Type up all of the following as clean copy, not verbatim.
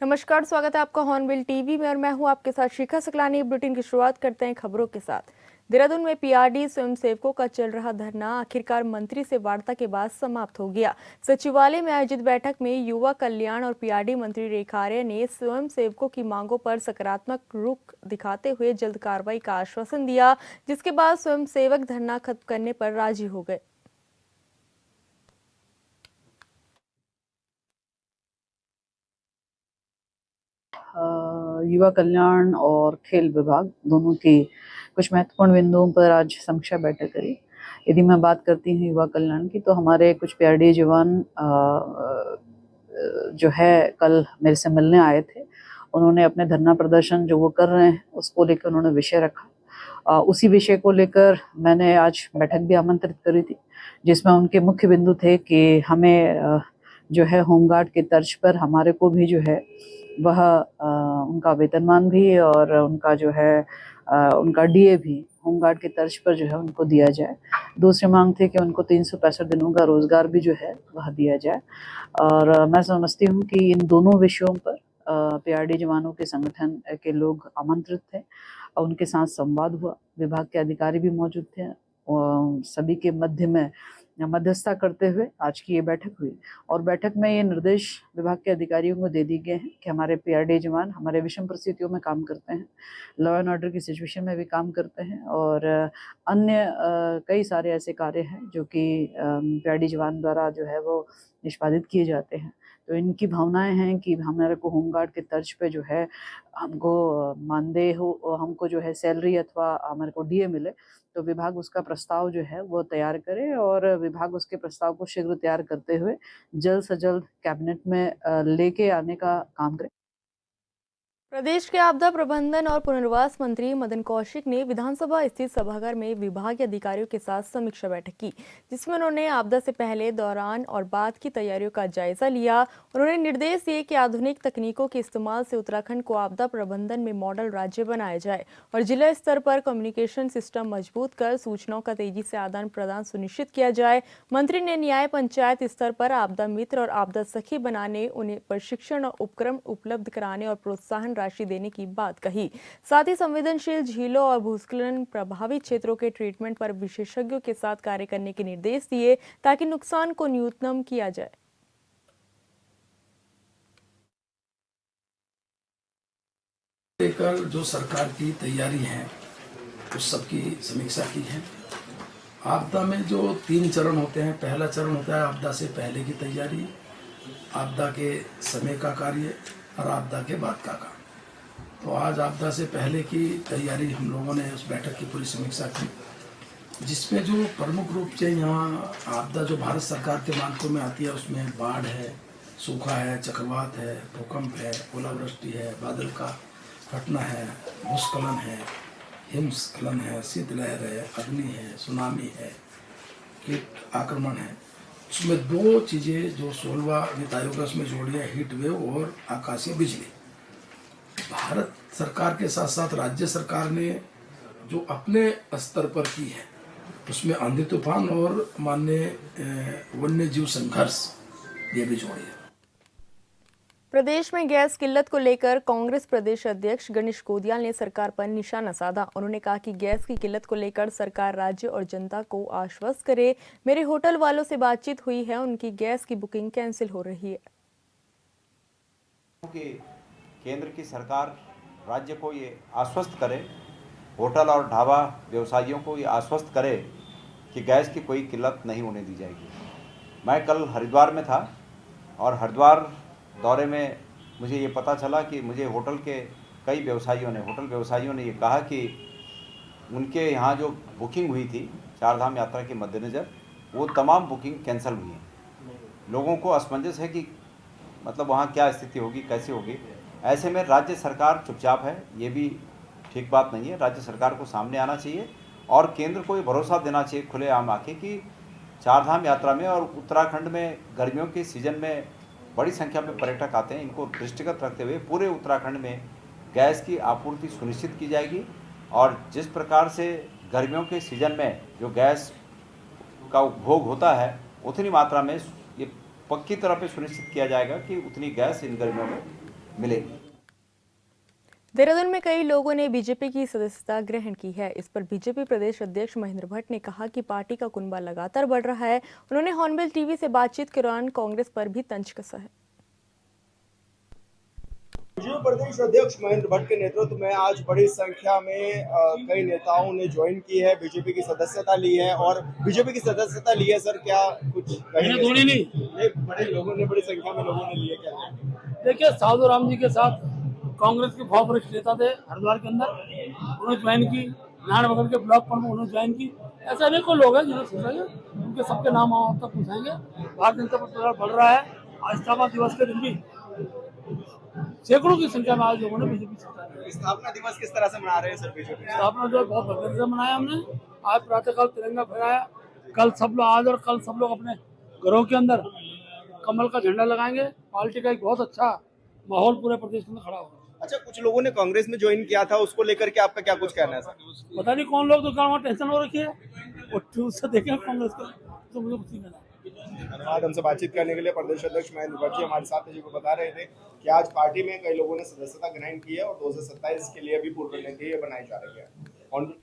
नमस्कार, स्वागत है आपका हॉर्नबिल टीवी में और मैं हूं आपके साथ शिखा सकलानी। बुलेटिन की शुरुआत करते हैं खबरों के साथ। देहरादून में पीआरडी स्वयंसेवकों का चल रहा धरना आखिरकार मंत्री से वार्ता के बाद समाप्त हो गया। सचिवालय में आयोजित बैठक में युवा कल्याण और पीआरडी मंत्री रेखा आर्य ने स्वयंसेवकों की मांगों पर सकारात्मक रुख दिखाते हुए जल्द कार्रवाई का आश्वासन दिया, जिसके बाद स्वयंसेवक धरना खत्म करने पर राजी हो गए। युवा कल्याण और खेल विभाग दोनों की कुछ महत्वपूर्ण बिंदुओं पर आज समीक्षा बैठक करी। यदि मैं बात करती हूँ युवा कल्याण की, तो हमारे कुछ पीआरडी जवान जो है कल मेरे से मिलने आए थे। उन्होंने अपने धरना प्रदर्शन जो वो कर रहे हैं उसको लेकर उन्होंने विषय रखा। उसी विषय को लेकर मैंने आज बैठक भी आमंत्रित करी थी, जिसमें उनके मुख्य बिंदु थे कि हमें जो है होमगार्ड की तर्ज पर हमारे को भी जो है वह उनका वेतनमान भी और उनका जो है उनका डीए भी होमगार्ड की तर्ज पर जो है उनको दिया जाए। दूसरी मांग थी कि उनको 365 दिनों का रोजगार भी जो है वह दिया जाए। और मैं समझती हूँ कि इन दोनों विषयों पर पीआरडी जवानों के संगठन के लोग आमंत्रित थे और उनके साथ संवाद हुआ। विभाग के अधिकारी भी मौजूद थे। सभी के मध्य में मध्यस्थता करते हुए आज की ये बैठक हुई और बैठक में ये निर्देश विभाग के अधिकारियों को दे दिए गए हैं कि हमारे पीआरडी जवान हमारे विषम परिस्थितियों में काम करते हैं, लॉ एंड ऑर्डर की सिचुएशन में भी काम करते हैं और अन्य कई सारे ऐसे कार्य हैं जो कि पीआरडी जवान द्वारा जो है वो निष्पादित किए जाते हैं। तो इनकी भावनाएं हैं कि हमारे को होमगार्ड के तर्ज पे जो है हमको मानदेय हो, हमको जो है सैलरी अथवा हमारे को डीए मिले, तो विभाग उसका प्रस्ताव जो है वो तैयार करे और विभाग उसके प्रस्ताव को शीघ्र तैयार करते हुए जल्द से जल्द कैबिनेट में लेके आने का काम करे। प्रदेश के आपदा प्रबंधन और पुनर्वास मंत्री मदन कौशिक ने विधानसभा स्थित सभागार में विभागीय अधिकारियों के साथ समीक्षा बैठक की, जिसमें उन्होंने आपदा से पहले, दौरान और बाद की तैयारियों का जायजा लिया। उन्होंने निर्देश दिए कि आधुनिक तकनीकों के इस्तेमाल से उत्तराखंड को आपदा प्रबंधन में मॉडल राज्य बनाया जाए और जिला स्तर पर कम्युनिकेशन सिस्टम मजबूत कर सूचनाओं का तेजी से आदान प्रदान सुनिश्चित किया जाए। मंत्री ने न्याय पंचायत स्तर पर आपदा मित्र और आपदा सखी बनाने, उन्हें प्रशिक्षण और उपक्रम उपलब्ध कराने और प्रोत्साहन राशि देने की बात कही। साथ ही संवेदनशील झीलों और भूस्खलन प्रभावित क्षेत्रों के ट्रीटमेंट पर विशेषज्ञों के साथ कार्य करने के निर्देश दिए ताकि नुकसान को न्यूनतम किया जाए। लेकर जो सरकार की तैयारी है उस सबकी समीक्षा की है। आपदा में जो 3 चरण होते हैं, पहला चरण होता है आपदा से पहले की तैयारी, आपदा के समय का कार्य और आपदा के बाद का काम। तो आज आपदा से पहले की तैयारी हम लोगों ने उस बैठक की पूरी समीक्षा की, जिसमें जो प्रमुख रूप से यहाँ आपदा जो भारत सरकार के मानकों में आती है उसमें बाढ़ है, सूखा है, चक्रवात है, भूकंप है, ओलावृष्टि है, बादल का फटना है, भूस्खलन है, हिमस्खलन है, शीतलहर है, अग्नि है, सुनामी है, कीट आक्रमण है। उसमें 2 चीज़ें जो 16वां वित्त आयोग है उसमें जोड़ी है, हीट वेव और आकाशीय बिजली। भारत सरकार के साथ साथ राज्य सरकार ने जो अपने स्तर पर की है उसमें आंधी तूफान और माननीय वन्य जीव संघर्ष ये भी जोड़ी है। प्रदेश में गैस किल्लत को लेकर कांग्रेस प्रदेश अध्यक्ष गणेश गोदियाल ने सरकार पर निशाना साधा। उन्होंने कहा कि गैस की किल्लत को लेकर सरकार राज्य और जनता को आश्वस्त करे। मेरे होटल वालों से बातचीत हुई है, उनकी गैस की बुकिंग कैंसिल हो रही है। केंद्र की सरकार राज्य को ये आश्वस्त करे, होटल और ढाबा व्यवसायियों को ये आश्वस्त करे कि गैस की कोई किल्लत नहीं होने दी जाएगी। मैं कल हरिद्वार में था और हरिद्वार दौरे में मुझे ये पता चला कि मुझे होटल व्यवसायियों ने ये कहा कि उनके यहाँ जो बुकिंग हुई थी चारधाम यात्रा के मद्देनज़र, वो तमाम बुकिंग कैंसिल हुई हैं। लोगों को असमंजस है कि मतलब वहाँ क्या स्थिति होगी, कैसे होगी। ऐसे में राज्य सरकार चुपचाप है, ये भी ठीक बात नहीं है। राज्य सरकार को सामने आना चाहिए और केंद्र को ये भरोसा देना चाहिए खुलेआम आके कि चारधाम यात्रा में और उत्तराखंड में गर्मियों के सीजन में बड़ी संख्या में पर्यटक आते हैं, इनको दृष्टिगत रखते हुए पूरे उत्तराखंड में गैस की आपूर्ति सुनिश्चित की जाएगी और जिस प्रकार से गर्मियों के सीजन में जो गैस का उपभोग होता है उतनी मात्रा में ये पक्की तरह पे सुनिश्चित किया जाएगा कि उतनी गैस इन गर्मियों में मिलेगी। देहरादून में कई लोगों ने बीजेपी की सदस्यता ग्रहण की है। इस पर बीजेपी प्रदेश अध्यक्ष महेंद्र भट्ट ने कहा कि पार्टी का कुनबा लगातार बढ़ रहा है। उन्होंने हॉर्नबिल टीवी से बातचीत के दौरान कांग्रेस पर भी तंज कसा है। बीजेपी प्रदेश अध्यक्ष महेंद्र भट्ट के नेतृत्व में आज बड़ी संख्या में कई नेताओं ने ज्वाइन की है, बीजेपी की सदस्यता ली है। और बीजेपी की सदस्यता ली है सर, क्या कुछ कहेंगे? नहीं, बड़े लोगों ने, बड़ी संख्या में लोगों ने लिए। क्या देखिए, साधु राम जी के साथ कांग्रेस के बहुत वरिष्ठ नेता थे हरिद्वार के अंदर, उन्होंने ज्वाइन की। नारायणनगर के ब्लॉक प्रमुख उन्होंने ज्वाइन की। ऐसे अनेकों लोग हैं जिन्होंने सोचा, उनके सबके नाम तक पूछाएंगे। भारतीय जनता पार्टी बढ़ रहा है। आज स्थापना दिवस के दिन भी सैकड़ों की संख्या में आज लोगों ने बीजेपी स्थापना दिवस किस तरह से मना रहे हैं सर? बीजेपी स्थापना दिवस बहुत भव्य से मनाया हमने। आज प्रातःकाल तिरंगा फहराया। कल सब लोग, आज और कल सब लोग अपने घरों के अंदर कमल का झंडा लगाएंगे। पार्टी का एक बहुत अच्छा माहौल पूरे प्रदेश में खड़ा होगा। अच्छा, कुछ लोगों ने कांग्रेस में ज्वाइन किया था, उसको लेकर के आपका क्या कुछ कहना है सर? पता नहीं कौन लोग, तो वहाँ टेंशन हो रखी है, और उससे देखें कांग्रेस का, तो मुझे कुछ नहीं कहना। धन्यवाद। हमसे बातचीत करने के लिए प्रदेश अध्यक्ष महेंद्र भट्ट जी हमारे साथ जी को बता रहे थे कि आज पार्टी में कई लोगों ने सदस्यता ग्रहण की है और 2027 के लिए भी पूर्व रणनीति बनाई जा रही है।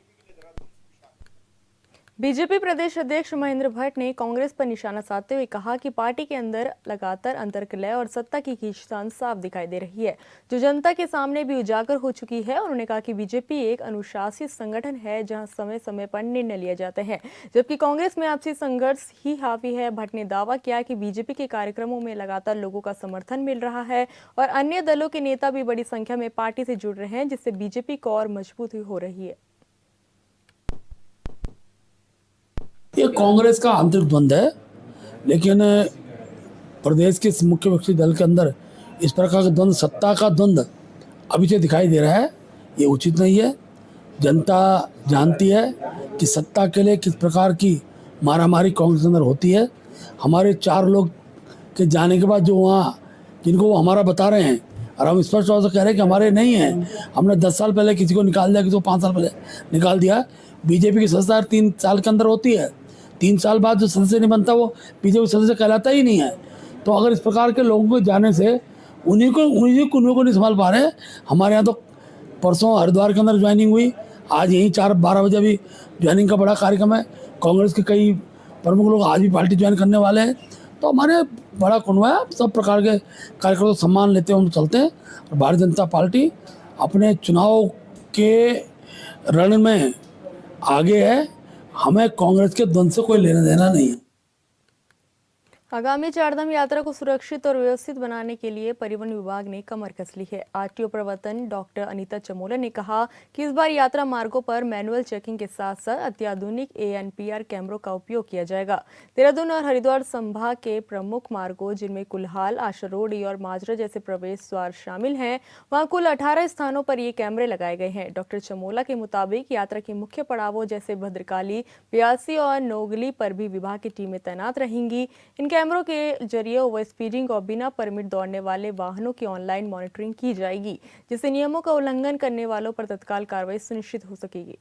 बीजेपी प्रदेश अध्यक्ष महेंद्र भट्ट ने कांग्रेस पर निशाना साधते हुए कहा कि पार्टी के अंदर लगातार अंतर्कलह और सत्ता की खींचतान साफ दिखाई दे रही है, जो जनता के सामने भी उजागर हो चुकी है। उन्होंने कहा कि बीजेपी एक अनुशासित संगठन है, जहां समय समय पर निर्णय लिए जाते हैं, जबकि कांग्रेस में आपसी संघर्ष ही हावी है। भट्ट ने दावा किया कि बीजेपी के कार्यक्रमों में लगातार लोगों का समर्थन मिल रहा है और अन्य दलों के नेता भी बड़ी संख्या में पार्टी से जुड़ रहे हैं, जिससे बीजेपी को और मजबूत हो रही है। ये कांग्रेस का आंतरिक द्वंद्व है, लेकिन प्रदेश के मुख्य विपक्षी दल के अंदर इस प्रकार का द्वंद्व, सत्ता का द्वंद्व अभी से दिखाई दे रहा है। ये उचित नहीं है। जनता जानती है कि सत्ता के लिए किस प्रकार की मारामारी कांग्रेस के अंदर होती है। हमारे 4 लोग के जाने के बाद जो वहाँ, जिनको वो हमारा बता रहे हैं, और हम स्पष्ट तौर से कह रहे हैं कि हमारे नहीं हैं। हमने 10 साल पहले किसी को निकाल दिया, किसी को 5 साल पहले निकाल दिया। बीजेपी की सदस्यता 3 साल के अंदर होती है। 3 साल बाद जो सदस्य नहीं बनता वो बीजेपी सदस्य कहलाता ही नहीं है। तो अगर इस प्रकार के लोगों को जाने से उन्हीं को नहीं संभाल पा रहे। हमारे यहाँ तो परसों हरिद्वार के अंदर ज्वाइनिंग हुई, आज यहीं 4-12 बजे भी ज्वाइनिंग का बड़ा कार्यक्रम है। कांग्रेस के कई प्रमुख लोग आज भी पार्टी ज्वाइन करने वाले हैं। तो हमारे बड़ा कुनबा है, सब प्रकार के कार्यक्रम को सम्मान लेते हुए हम चलते हैं। और भारतीय जनता पार्टी अपने चुनाव के रण में आगे है। हमें कांग्रेस के द्वंद्व से कोई लेना देना नहीं है। आगामी चारधाम यात्रा को सुरक्षित और व्यवस्थित बनाने के लिए परिवहन विभाग ने कमर कस ली है। आरटीओ प्रवर्तन डॉक्टर अनीता चमोला ने कहा कि इस बार यात्रा मार्गों पर मैनुअल चेकिंग के साथ साथ अत्याधुनिक ANPR कैमरों का उपयोग किया जाएगा। देहरादून और हरिद्वार संभाग के प्रमुख मार्गों, जिनमें कुल्हाल, आशरोड़ी और माजरा जैसे प्रवेश द्वार शामिल हैं, वहां कुल 18 स्थानों पर ये कैमरे लगाए गए हैं। डॉक्टर चमोला के मुताबिक यात्रा के मुख्य पड़ावों जैसे भद्रकाली, ब्यासी और नोगली पर भी विभाग की टीमें तैनात रहेंगी। इन कैमरों के जरिए ओवर स्पीडिंग और बिना परमिट दौड़ने वाले वाहनों की ऑनलाइन मॉनिटरिंग की जाएगी, जिससे नियमों का उल्लंघन करने वालों पर तत्काल कार्रवाई सुनिश्चित हो सकेगी।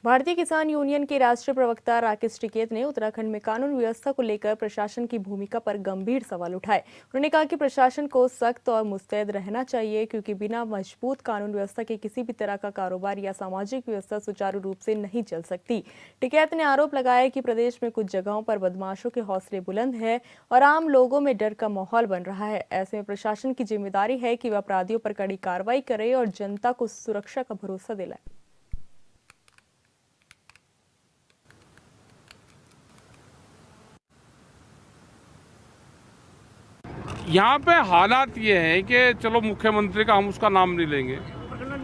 भारतीय किसान यूनियन के राष्ट्रीय प्रवक्ता राकेश टिकैत ने उत्तराखंड में कानून व्यवस्था को लेकर प्रशासन की भूमिका पर गंभीर सवाल उठाए। उन्होंने कहा कि प्रशासन को सख्त और मुस्तैद रहना चाहिए, क्योंकि बिना मजबूत कानून व्यवस्था के किसी भी तरह का कारोबार या सामाजिक व्यवस्था सुचारू रूप से नहीं चल सकती। टिकैत ने आरोप लगाया कि प्रदेश में कुछ जगहों पर बदमाशों के हौसले बुलंद है और आम लोगों में डर का माहौल बन रहा है। ऐसे में प्रशासन की जिम्मेदारी है कि वह अपराधियों पर कड़ी कार्रवाई करे और जनता को सुरक्षा का भरोसा दिलाए। यहाँ पे हालात ये हैं कि चलो मुख्यमंत्री का हम उसका नाम नहीं लेंगे,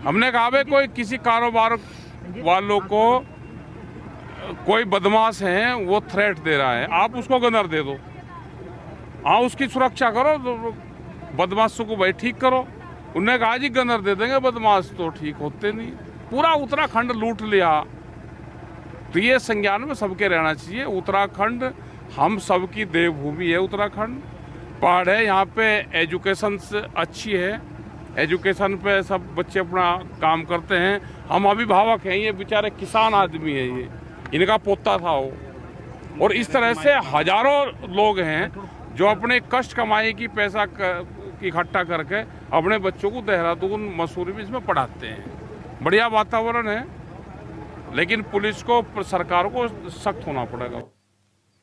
हमने कहा भाई कोई किसी कारोबार वालों को कोई बदमाश है वो थ्रेट दे रहा है, आप उसको गनर दे दो, हाँ उसकी सुरक्षा करो, तो बदमाशों को भाई ठीक करो। उन्होंने कहा जी गनर दे देंगे, बदमाश तो ठीक होते नहीं। पूरा उत्तराखंड लूट लिया, तो ये संज्ञान में सबके रहना चाहिए। उत्तराखंड हम सबकी देवभूमि है। उत्तराखंड पहाड़ है, यहाँ पे एजुकेशन अच्छी है, एजुकेशन पे सब बच्चे अपना काम करते हैं। हम अभिभावक हैं, ये बेचारे किसान आदमी है, ये इनका पोता था वो, और इस तरह से हजारों लोग हैं जो अपने कष्ट कमाई की पैसा इकट्ठा करके अपने बच्चों को देहरादून मसूरी में इसमें पढ़ाते हैं। बढ़िया वातावरण है, लेकिन पुलिस को, सरकार को सख्त होना पड़ेगा।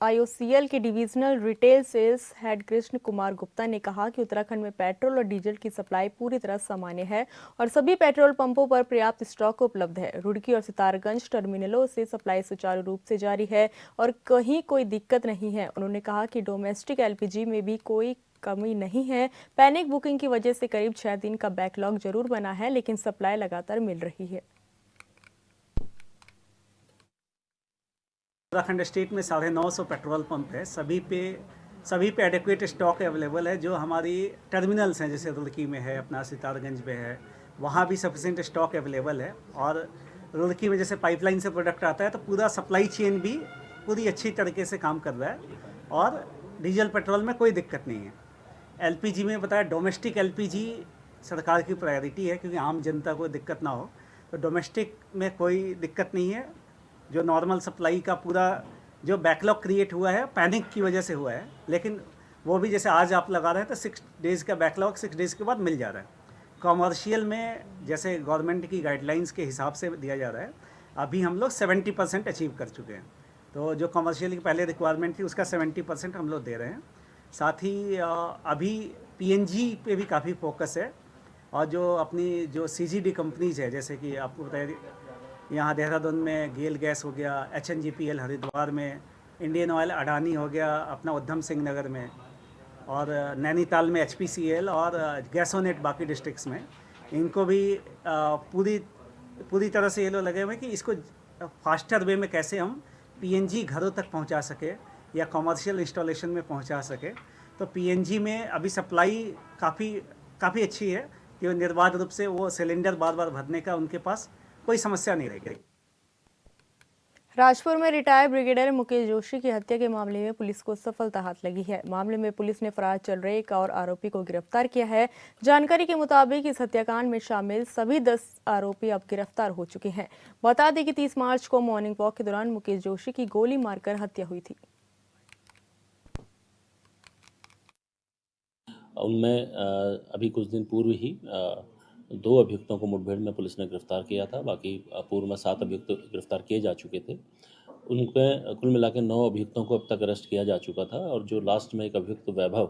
IOCL के divisional retail sales head Krishna Kumar Gupta ने कहा कि उत्तराखंड में पेट्रोल और डीजल की सप्लाई पूरी तरह सामान्य है और सभी पेट्रोल पंपों पर पर्याप्त स्टॉक उपलब्ध है। रुड़की और सितारगंज टर्मिनलों से सप्लाई सुचारू रूप से जारी है और कहीं कोई दिक्कत नहीं है। उन्होंने कहा कि डोमेस्टिक LPG में भी कोई कमी नहीं है। पैनिक बुकिंग की वजह से करीब 6 दिन का बैकलॉग जरूर बना है, लेकिन सप्लाई लगातार मिल रही है। उत्तराखंड स्टेट में 950 पेट्रोल पंप है। सभी पे एडिक्वेट स्टॉक अवेलेबल है। जो हमारी टर्मिनल्स हैं, जैसे रुड़की में है, अपना सितारगंज में है, वहाँ भी सफिशिएंट स्टॉक अवेलेबल है। और रुड़की में जैसे पाइपलाइन से प्रोडक्ट आता है तो पूरा सप्लाई चेन भी पूरी अच्छी तरीके से काम कर रहा है और डीजल पेट्रोल में कोई दिक्कत नहीं है। LPG में बताया, डोमेस्टिक LPG सरकार की प्रायोरिटी है क्योंकि आम जनता को दिक्कत ना हो, तो डोमेस्टिक में कोई दिक्कत नहीं है। जो नॉर्मल सप्लाई का पूरा जो बैकलॉग क्रिएट हुआ है पैनिक की वजह से हुआ है, लेकिन वो भी जैसे आज आप लगा रहे हैं तो 6 डेज़ का बैकलॉग 6 डेज़ के बाद मिल जा रहा है। कॉमर्शियल में जैसे गवर्नमेंट की गाइडलाइंस के हिसाब से दिया जा रहा है, अभी हम लोग 70% अचीव कर चुके हैं। तो जो कॉमर्शियल की पहले रिक्वायरमेंट थी उसका 70% हम लोग दे रहे हैं। साथ ही अभी PNG पे भी काफ़ी फोकस है और जो अपनी जो CGD कंपनीज है, जैसे कि आपको बताइए यहाँ देहरादून में गेल गैस हो गया, HNGPL हरिद्वार में, इंडियन ऑयल अडानी हो गया अपना उधम सिंह नगर में, और नैनीताल में HPCL और गैसोनेट बाकी डिस्ट्रिक्ट्स में, इनको भी पूरी तरह से ये लोग लगे हुए हैं कि इसको फास्टर वे में कैसे हम PNG घरों तक पहुंचा सके या कॉमर्शियल इंस्टॉलेशन में पहुंचा सके। तो PNG में अभी सप्लाई काफ़ी अच्छी है कि निर्बाध रूप से वो सिलेंडर बार बार भरने का उनके पास कोई समस्या नहीं रहेगी। राजपुर में रिटायर्ड ब्रिगेडियर मुकेश जोशी की हत्या के मामले में पुलिस को सफलता हाथ लगी है। मामले में पुलिस ने फरार चल रहे एक और आरोपी को गिरफ्तार किया है। जानकारी के मुताबिक इस हत्याकांड में शामिल सभी 10 आरोपी अब गिरफ्तार हो चुके हैं। बता दें कि 30 मार्च को मॉर्निंग वॉक के दौरान मुकेश जोशी की गोली मारकर हत्या हुई थी। उनमें अभी कुछ दिन पूर्व ही 2 अभियुक्तों को मुठभेड़ में पुलिस ने गिरफ्तार किया था। बाकी पूर्व में 7 अभियुक्त गिरफ्तार किए जा चुके थे। उनके कुल मिला के 9 अभियुक्तों को अब तक अरेस्ट किया जा चुका था और जो लास्ट में एक अभियुक्त वैभव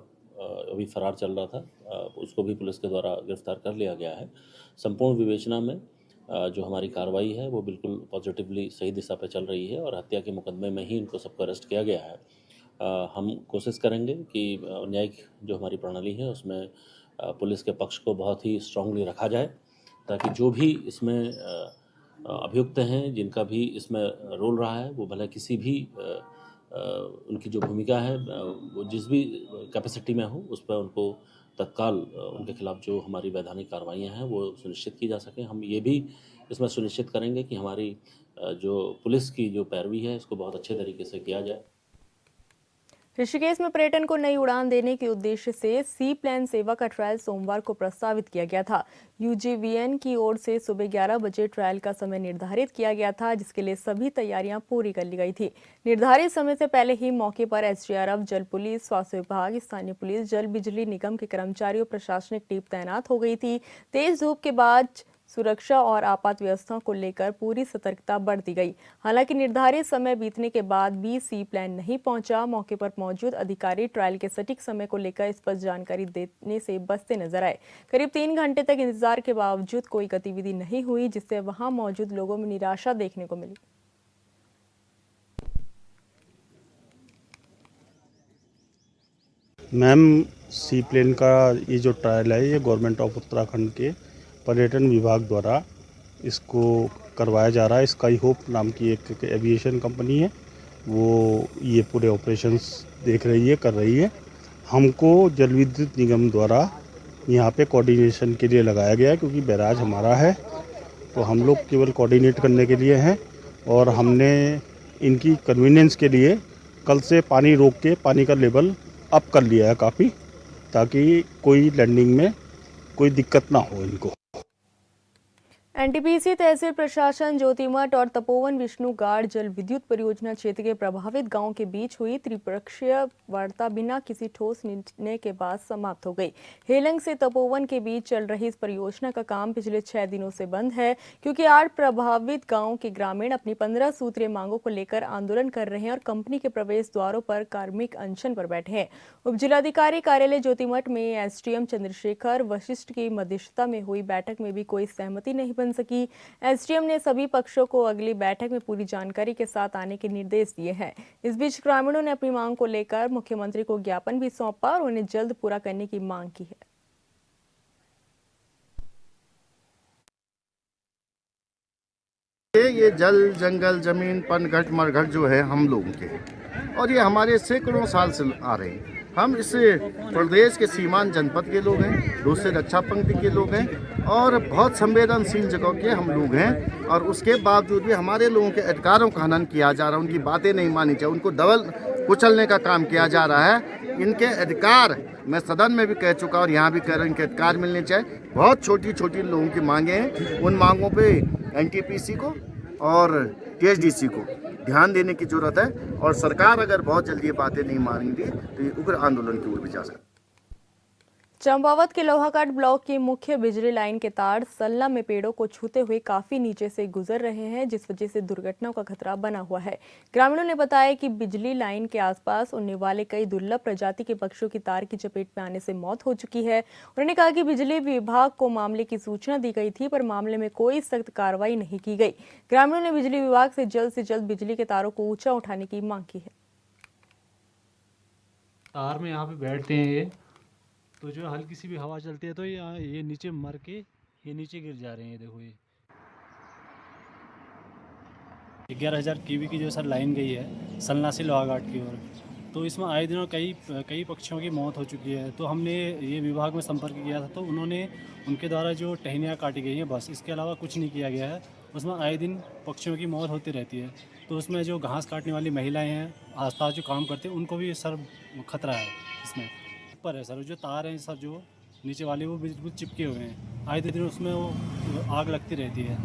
अभी फरार चल रहा था, उसको भी पुलिस के द्वारा गिरफ्तार कर लिया गया है। संपूर्ण विवेचना में जो हमारी कार्रवाई है वो बिल्कुल पॉजिटिवली सही दिशा पर चल रही है और हत्या के मुकदमे में ही इनको सबको अरेस्ट किया गया है। हम कोशिश करेंगे कि न्यायिक जो हमारी प्रणाली है उसमें पुलिस के पक्ष को बहुत ही स्ट्रांगली रखा जाए, ताकि जो भी इसमें अभियुक्त हैं, जिनका भी इसमें रोल रहा है, वो भले किसी भी उनकी जो भूमिका है वो जिस भी कैपेसिटी में हो, उस पर उनको तत्काल उनके खिलाफ जो हमारी वैधानिक कार्रवाइयाँ हैं वो सुनिश्चित की जा सकें। हम ये भी इसमें सुनिश्चित करेंगे कि हमारी जो पुलिस की जो पैरवी है इसको बहुत अच्छे तरीके से किया जाए। ऋषिकेश में पर्यटन को नई उड़ान देने के उद्देश्य से सी प्लेन सेवा का ट्रायल सोमवार को प्रस्तावित किया गया था। UGVN की ओर से सुबह 11 बजे ट्रायल का समय निर्धारित किया गया था, जिसके लिए सभी तैयारियां पूरी कर ली गई थी। निर्धारित समय से पहले ही मौके पर SDRF, जल पुलिस, स्वास्थ्य विभाग, स्थानीय पुलिस, जल बिजली निगम के कर्मचारियों, प्रशासनिक टीम तैनात हो गई थी। तेज धूप के बाद सुरक्षा और आपात व्यवस्था को लेकर पूरी सतर्कता बढ़ दी गई। हालांकि निर्धारित समय बीतने के बाद भी सी प्लेन नहीं पहुंचा। मौके पर मौजूद अधिकारी ट्रायल के सटीक समय को लेकर स्पष्ट जानकारी देने से बचते नजर आए। करीब 3 घंटे तक इंतजार के बावजूद कोई गतिविधि नहीं हुई, जिससे वहां मौजूद लोगों में निराशा देखने को मिली। मैम, सी प्लेन का ये जो ट्रायल है ये गवर्नमेंट ऑफ उत्तराखंड के पर्यटन विभाग द्वारा इसको करवाया जा रहा है। स्काई होप नाम की एक एविएशन कंपनी है, वो ये पूरे ऑपरेशंस देख रही है, कर रही है। हमको जल विद्युत निगम द्वारा यहाँ पे कोऑर्डिनेशन के लिए लगाया गया है, क्योंकि बैराज हमारा है तो हम लोग केवल कोऑर्डिनेट करने के लिए हैं। और हमने इनकी कन्वीनियंस के लिए कल से पानी रोक के पानी का लेवल अप कर लिया है काफ़ी, ताकि कोई लैंडिंग में कोई दिक्कत ना हो इनको। एनटीपीसी तहसील प्रशासन ज्योतिमठ और तपोवन विष्णुगाड़ जल विद्युत परियोजना क्षेत्र के प्रभावित गांवों के बीच हुई त्रिपक्षीय वार्ता बिना किसी ठोस निर्णय के बाद समाप्त हो गई। हेलंग से तपोवन के बीच चल रही इस परियोजना का काम पिछले 6 दिनों से बंद है, क्योंकि 8 प्रभावित गांवों के ग्रामीण अपनी 15 सूत्रीय मांगों को लेकर आंदोलन कर रहे हैं और कंपनी के प्रवेश द्वारों पर कार्मिक अनशन पर बैठे हैं। उप जिलाधिकारी कार्यालय ज्योतिमठ में एसडीएम चंद्रशेखर वशिष्ठ की मध्यक्षता में हुई बैठक में भी कोई सहमति नहीं बन सकी। एसडीएम ने सभी पक्षों को अगली बैठक में पूरी जानकारी के साथ आने के निर्देश दिए हैं। इस बीच ग्रामीणों ने अपनी मांग को लेकर मुख्यमंत्री को ज्ञापन भी सौंपा और उन्हें जल्द पूरा करने की मांग की है। ये जल जंगल जमीन पनघट मरघट जो है हम लोगों के हैं और ये हमारे सैकड़ों साल से आ रहे हैं। हम इस प्रदेश के सीमांत जनपद के लोग हैं, दूसरे रक्षा पंक्ति के लोग हैं और बहुत संवेदनशील जगह के हम लोग हैं और उसके बावजूद भी हमारे लोगों के अधिकारों का हनन किया जा रहा है। उनकी बातें नहीं मानी जाए, उनको दबल कुचलने का काम किया जा रहा है। इनके अधिकार मैं सदन में भी कह चुका और यहाँ भी कह रहा हूँ, इनके अधिकार मिलने चाहिए। बहुत छोटी छोटी लोगों की मांगे हैं, उन मांगों पे एनटीपीसी को और टीएचडीसी को ध्यान देने की जरूरत है और सरकार अगर बहुत जल्दी ये बातें नहीं मानेंगी तो ये उग्र आंदोलन की ओर भी जा सकती है। चंपावत के लोहाघाट ब्लॉक की मुख्य बिजली लाइन के तार सल्ला में पेड़ों को छूते हुए काफी नीचे से गुजर रहे हैं, जिस वजह से दुर्घटनाओं का खतरा बना हुआ है। ग्रामीणों ने बताया कि बिजली लाइन के आसपास उड़ने वाले कई दुर्लभ प्रजाति के पक्षियों की तार की चपेट में आने से मौत हो चुकी है। उन्होंने कहा कि बिजली विभाग को मामले की सूचना दी गई थी, पर मामले में कोई सख्त कार्रवाई नहीं की गई। ग्रामीणों ने बिजली विभाग से जल्द बिजली के तारों को ऊंचा उठाने की मांग की है। तार में यहाँ पे बैठते हैं ये, तो जो हल्की सी भी हवा चलती है तो ये नीचे मर के ये नीचे गिर जा रहे हैं। देखो ये 11,000 केवी की जो सर लाइन गई है सलना से लोहाघाट की ओर, तो इसमें आए दिनों कई पक्षियों की मौत हो चुकी है। तो हमने ये विभाग में संपर्क किया था, तो उन्होंने उनके द्वारा जो टहनियाँ काटी गई हैं बस, इसके अलावा कुछ नहीं किया गया है। उसमें आए दिन पक्षियों की मौत होती रहती है। तो उसमें जो घास काटने वाली महिलाएं हैं, आसपास जो काम करते हैं, उनको भी सर खतरा है। इसमें ऊपर है सर जो तार हैं सर, जो नीचे वाले वो बिल्कुल चिपके हुए हैं। आए दिन उसमें वो आग लगती रहती है,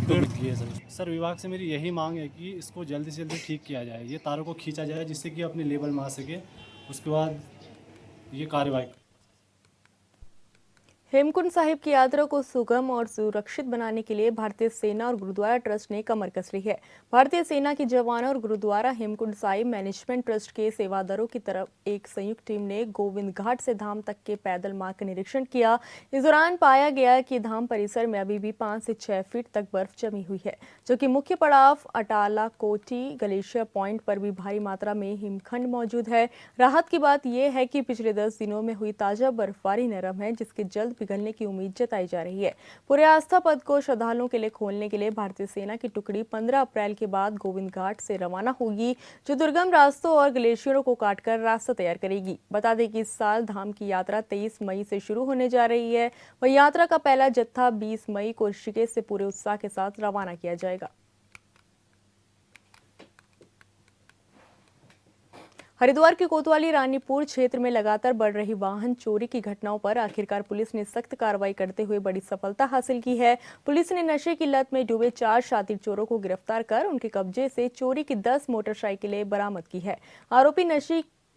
पेड़ की है सर। विभाग से मेरी यही मांग है कि इसको जल्दी से जल्दी ठीक किया जाए, ये तारों को खींचा जाए जिससे कि अपने लेवल में आ सके, उसके बाद ये कार्रवाई। हेमकुंड साहिब की यात्रा को सुगम और सुरक्षित बनाने के लिए भारतीय सेना और गुरुद्वारा ट्रस्ट ने कमर कस ली है। भारतीय सेना के जवानों और गुरुद्वारा हेमकुंड साहिब मैनेजमेंट ट्रस्ट के सेवादारों की तरफ एक संयुक्त टीम ने गोविंद घाट से धाम तक के पैदल मार्ग का निरीक्षण किया। इस दौरान पाया गया कि धाम परिसर में अभी भी 5 से 6 फीट तक बर्फ जमी हुई है, जबकि मुख्य पड़ाव अटाला कोटी ग्लेशियर पॉइंट पर भी भारी मात्रा में हिमखंड मौजूद है। राहत की बात यह है कि पिछले 10 दिनों में हुई ताजा बर्फबारी नरम है, जिसके जल्द पिघलने की उम्मीद जताई जा रही है। पूरे आस्था पथ को श्रद्धालुओं के लिए खोलने के लिए भारतीय सेना की टुकड़ी 15 अप्रैल के बाद गोविंद घाट से रवाना होगी, जो दुर्गम रास्तों और ग्लेशियरों को काटकर रास्ता तैयार करेगी। बता दें कि इस साल धाम की यात्रा 23 मई से शुरू होने जा रही है। वह यात्रा का पहला जत्था 20 मई को ऋषिकेश से पूरे उत्साह के साथ रवाना किया जाएगा। हरिद्वार के कोतवाली रानीपुर क्षेत्र में लगातार बढ़ रही वाहन चोरी की घटनाओं पर आखिरकार पुलिस ने सख्त कार्रवाई करते हुए बड़ी सफलता हासिल की है। पुलिस ने नशे की लत में डूबे 4 शातिर चोरों को गिरफ्तार कर उनके कब्जे से चोरी की 10 मोटरसाइकिलें बरामद की है। आरोपी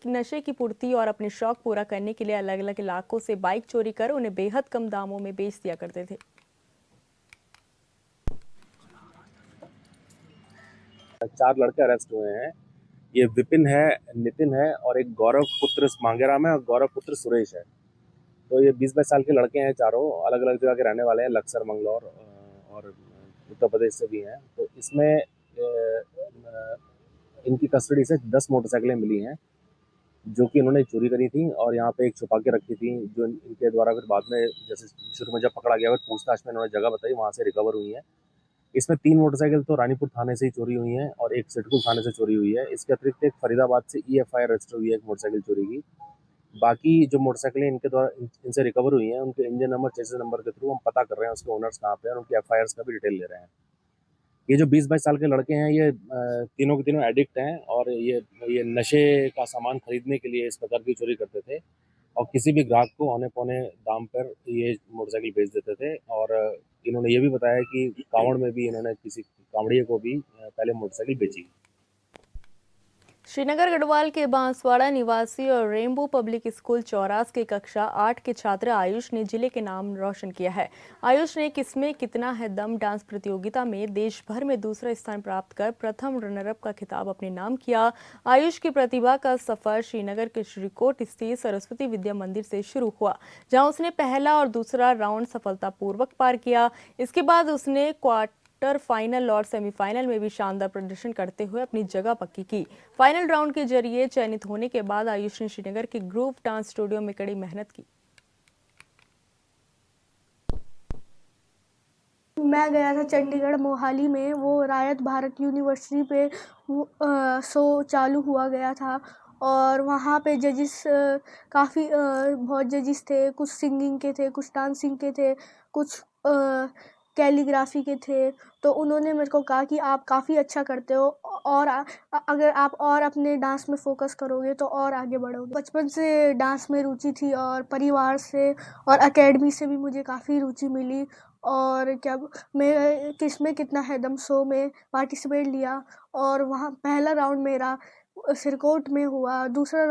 नशे की पूर्ति और अपने शौक पूरा करने के लिए अलग अलग इलाकों से बाइक चोरी कर उन्हें बेहद कम दामों में बेच दिया करते थे। 4 लड़के अरेस्ट हुए हैं। ये विपिन है, नितिन है और एक गौरव पुत्र मांगेराम है और गौरव पुत्र सुरेश है। तो ये 20-22 साल के लड़के हैं, चारों अलग अलग जगह के रहने वाले हैं, लक्सर, मंगलौर और उत्तर प्रदेश से भी हैं। तो इसमें इनकी कस्टडी से 10 मोटरसाइकिलें मिली हैं, जो कि इन्होंने चोरी करी थी और यहाँ पे एक छुपा के रखी थी, जो इनके द्वारा फिर बाद में जैसे शुरू में जब पकड़ा गया फिर पूछताछ में इन्होंने जगह बताई, वहाँ से रिकवर हुई है। इसमें 3 मोटरसाइकिल तो रानीपुर थाने से ही चोरी हुई हैं और एक सिडकुल थाने से चोरी हुई है। इसके अतिरिक्त एक फरीदाबाद से EFIR रजिस्टर हुई है एक मोटरसाइकिल चोरी की। बाकी जो मोटरसाइकिलें इनके द्वारा इनसे रिकवर हुई हैं, उनके इंजन नंबर, चेसिस नंबर के थ्रू हम पता कर रहे हैं उसके ओनर्स कहाँ पे हैं और उनकी FIRs का भी डिटेल ले रहे हैं। ये जो 20-22 साल के लड़के हैं, ये तीनों के तीनों एडिक्ट हैं और ये नशे का सामान खरीदने के लिए इस प्रकार की चोरी करते थे और किसी भी ग्राहक को औने पौने दाम पर ये मोटरसाइकिल बेच देते थे। और इन्होंने ये भी बताया कि कांवड़ में भी इन्होंने किसी कांवड़िये को भी पहले मोटरसाइकिल बेची। श्रीनगर गढ़वाल के बांसवाड़ा निवासी और रेनबो पब्लिक स्कूल चौरास के कक्षा 8 के छात्र आयुष ने जिले के नाम रोशन किया है। आयुष ने किसमें कितना है दम डांस प्रतियोगिता में देश भर में दूसरा स्थान प्राप्त कर प्रथम रनरअप का खिताब अपने नाम किया। आयुष की प्रतिभा का सफर श्रीनगर के श्रीकोट स्थित सरस्वती विद्या मंदिर से शुरू हुआ, जहां उसने पहला और दूसरा राउंड सफलतापूर्वक पार किया। इसके बाद उसने क्वार्टर फाइनल और सेमीफाइनल में भी शानदार प्रदर्शन करते हुए अपनी जगह पक्की की। फाइनल राउंड के जरिए चयनित होने के बाद आयुष ने श्रीनगर के ग्रुप डांस स्टूडियो में कड़ी मेहनत की। मैं गया था चंडीगढ़ मोहाली में, वो रायत भारत यूनिवर्सिटी पे शो चालू हुआ गया था और वहाँ पे जजिस काफ़ी बहुत जजिस थे। कुछ सिंगिंग के थे, कुछ डांसिंग के थे, कुछ कैलीग्राफी के थे। तो उन्होंने मेरे को कहा कि आप काफ़ी अच्छा करते हो और अगर आप और अपने डांस में फोकस करोगे तो और आगे बढ़ोगे। बचपन से डांस में रुचि थी और परिवार से और एकेडमी से भी मुझे काफ़ी रुचि मिली। और क्या मैं किसमें कितना है दम शो में पार्टिसिपेट लिया और वहाँ पहला राउंड मेरा सिरकोट में हुआ, दूसरा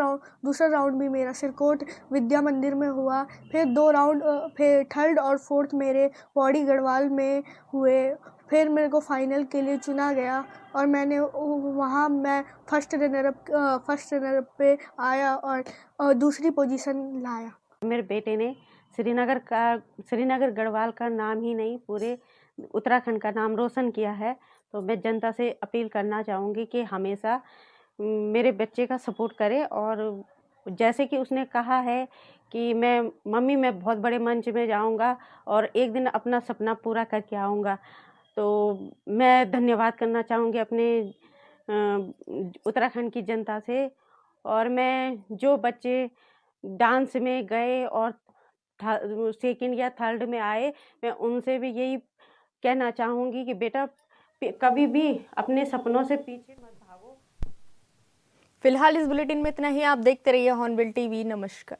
राउंड भी मेरा सिरकोट विद्या मंदिर में हुआ, फिर 2 राउंड फिर थर्ड और फोर्थ मेरे पौड़ी गढ़वाल में हुए। फिर मेरे को फाइनल के लिए चुना गया और मैं फर्स्ट रनर अप पे आया और दूसरी पोजीशन लाया। मेरे बेटे ने श्रीनगर गढ़वाल का नाम ही नहीं पूरे उत्तराखंड का नाम रोशन किया है। तो मैं जनता से अपील करना चाहूँगी कि हमेशा मेरे बच्चे का सपोर्ट करें। और जैसे कि उसने कहा है कि मम्मी मैं बहुत बड़े मंच में जाऊंगा और एक दिन अपना सपना पूरा करके आऊंगा। तो मैं धन्यवाद करना चाहूँगी अपने उत्तराखंड की जनता से। और मैं जो बच्चे डांस में गए और सेकंड या थर्ड में आए, मैं उनसे भी यही कहना चाहूँगी कि बेटा कभी भी अपने सपनों से पीछे मत भागो। फिलहाल इस बुलेटिन में इतना ही। आप देखते रहिए हॉर्नबिल टीवी। नमस्कार।